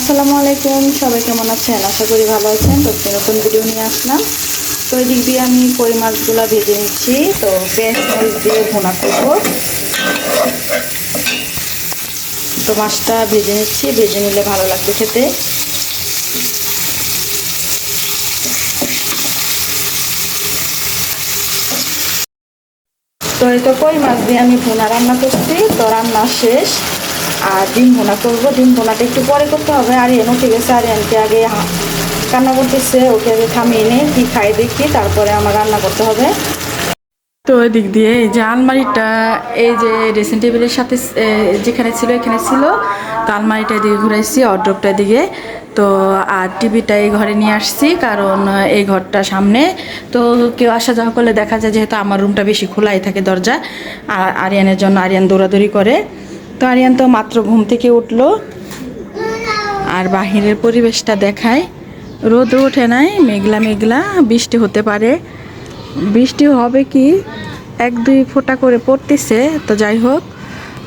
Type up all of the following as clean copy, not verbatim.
আসসালামু আলাইকুম, সবাই কেমন আছেন? আশা করি ভালো আছেন। তো নতুন ভিডিও নিয়ে আসলাম। তো এই দিক দিয়ে আমি কই মাছগুলো ভেজে নিচ্ছি। তো পেঁয়াজ মরিচ দিয়ে ভুনা করব। তো মাছটা ভেজে নিচ্ছি, ভেজে নিলে ভালো লাগবে খেতে। তো এই তো কই মাছ দিয়ে আমি ভুনা রান্না করছি। তো রান্না শেষ। আর ডিম ভুনা করবো। ডিম ভুনাটা একটু পরে করতে হবে। আরিয়ান উঠে গেছে, আরিয়ানকে আগে কান্না করতেছে, ওকে আগে থামিয়ে নিয়ে কি খাই দেখি, তারপরে আমার রান্না করতে হবে। তো ওই দিক দিয়ে এই যে আলমারিটা, এই যে ড্রেসিং টেবিলের সাথে যেখানে ছিল এখানে ছিল। তো আলমারিটা দিকে ঘুরাইছি, ওয়ারড্রপটার দিকে। তো আর টিভিটা এই ঘরে নিয়ে আসছি, কারণ এই ঘরটা সামনে। তো কেউ আসা যাওয়া করলে দেখা যায়, যেহেতু আমার রুমটা বেশি খোলাই থাকে দরজা, আর আরিয়ানের জন্য আরিয়ান দৌড়াদৌড়ি করে। তো আরিয়ান তো মাত্র ঘুম থেকে উঠলো। আর বাহিরের পরিবেশটা দেখায়, রোদ ওঠে নাই, মেঘলা মেঘলা, বৃষ্টি হতে পারে। বৃষ্টি হবে কি, এক দুই ফোঁটা করে পড়তেছে। তো যাই হোক,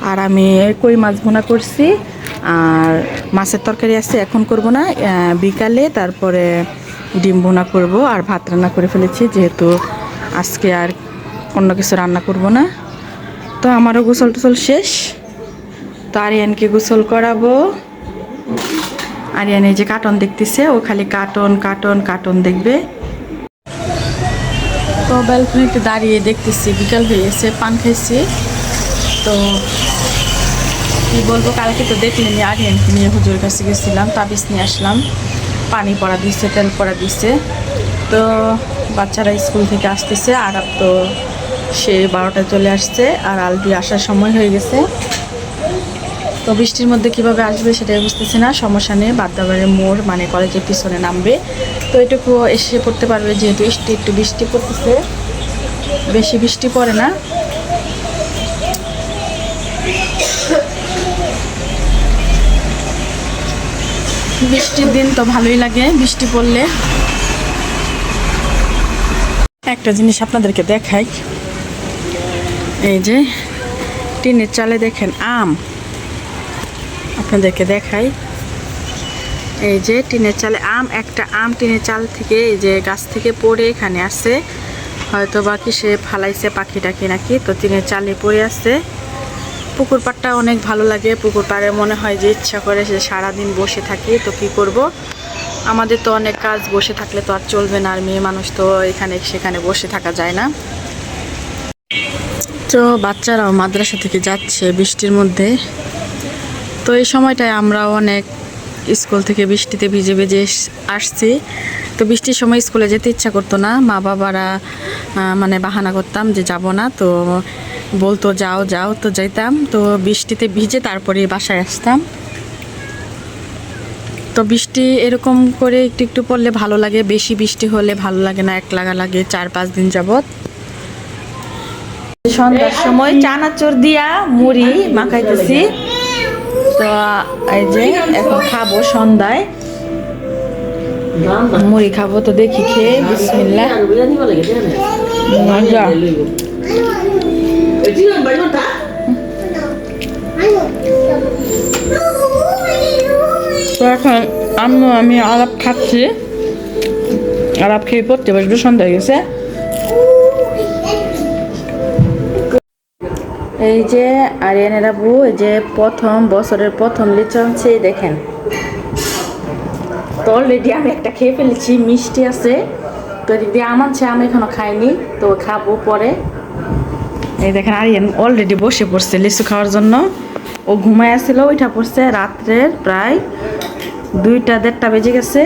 আর আমি কই মাছ ভুনা করছি, আর মাছের তরকারি আছে, এখন করব না, বিকালে তারপরে ডিম ভুনা করব। আর ভাত রান্না করে ফেলেছি, যেহেতু আজকে আর অন্য কিছু রান্না করব না। তো আমারও গোসল টোসল শেষ। তো আরিয়ানকে গোসল করাবো। আরিয়ান এই যে কার্টুন দেখতেছে, ও খালি কার্টুন কার্টুন কার্টুন দেখবে। তো ব্যালকনিতে দাঁড়িয়ে দেখতেছি, বিকাল হয়ে গেছে, পান খাইছি। তো কি বলবো, কালকে তো দেখলেনি আরিয়ানকে নিয়ে হুজুরের কাছে গেছিলাম, তাবিজ নিয়ে আসলাম। পানি পড়া দিচ্ছে, তেল পড়া দিচ্ছে। তো বাচ্চারা স্কুল থেকে আসতেছে, আর তো সে 12টায় চলে আসছে, আর আলবি আসার সময় হয়ে গেছে। তো বৃষ্টির মধ্যে কিভাবে আসবে সেটাই বুঝতেছি না। সমস্যা নেই, বাদ্দাবাড়ির মোড় মানে কলেজের পিছনে নামবে। তো এটুকু এসে পড়তে পারবে, যেহেতু একটু বৃষ্টি পড়তেছে, বেশি বৃষ্টি পড়ে না। বৃষ্টির দিন তো ভালোই লাগে বৃষ্টি পড়লে। একটা জিনিস আপনাদেরকে দেখাই, এই যে টিনের চালে দেখেন আম, আপনাদেরকে দেখাই। এই যে টিনের চালে আম, একটা আম টিনের চাল থেকে, এই যে গাছ থেকে পড়ে এখানে আসছে, হয়তো বা কি সে ফালাইছে পাখিটাকে নাকি। তো টিনের চালে পড়ে আসছে। পুকুর পাড়টা অনেক ভালো লাগে। পুকুর পাড়ে মনে হয় যে ইচ্ছা করে যে সারাদিন বসে থাকি। তো কি করব, আমাদের তো অনেক কাজ, বসে থাকলে তো আর চলবে না, আর মেয়ে মানুষ তো এখানে সেখানে বসে থাকা যায় না। তো বাচ্চারাও মাদ্রাসা থেকে যাচ্ছে বৃষ্টির মধ্যে। তো এই সময়টায় আমরাও অনেক স্কুল থেকে বৃষ্টিতে ভিজে ভিজে আসছি। তো বৃষ্টির সময় স্কুলে যেতে ইচ্ছা করতো না, মা বাবারা মানে বাহানা করতাম যে যাব না। তো বলতো যাও যাও, তো যাইতাম। তো বৃষ্টিতে ভিজে তারপরে বাসায় আসতাম। তো বৃষ্টি এরকম করে একটু একটু পড়লে ভালো লাগে, বেশি বৃষ্টি হলে ভালো লাগে না, এক লাগা লাগে 4-5 দিন যাবত। সন্ধ্যার সময় চানাচুর দিয়া মুড়ি মাখাইতেছি। তো এই যে এখন খাবো সন্ধ্যায়, মুড়ি খাবো। তো দেখি খেয়ে, বিসমিল্লাহ। তো এখন আমি আলাপ খাচ্ছি, আলাপ খেয়ে পড়তে বসবো, সন্ধ্যা হয়ে গেছে। এই যে আরিয়ানের আব্বু, এই যে বছরের প্রথম লিচু আনছে, দেখেন। তো অলরেডি আমি একটা খেয়ে ফেলেছি, মিষ্টি আছে। তো এদিক দিয়ে আম আনছে, আমি এখনো খাইনি, তো খাবো পরে। এই দেখেন আরিয়ান অলরেডি বসে পড়ছে লিচু খাওয়ার জন্য। ও ঘুমায় আসছিল, ওইটা পড়ছে রাত্রের প্রায় 2টা 1:30 বেজে গেছে।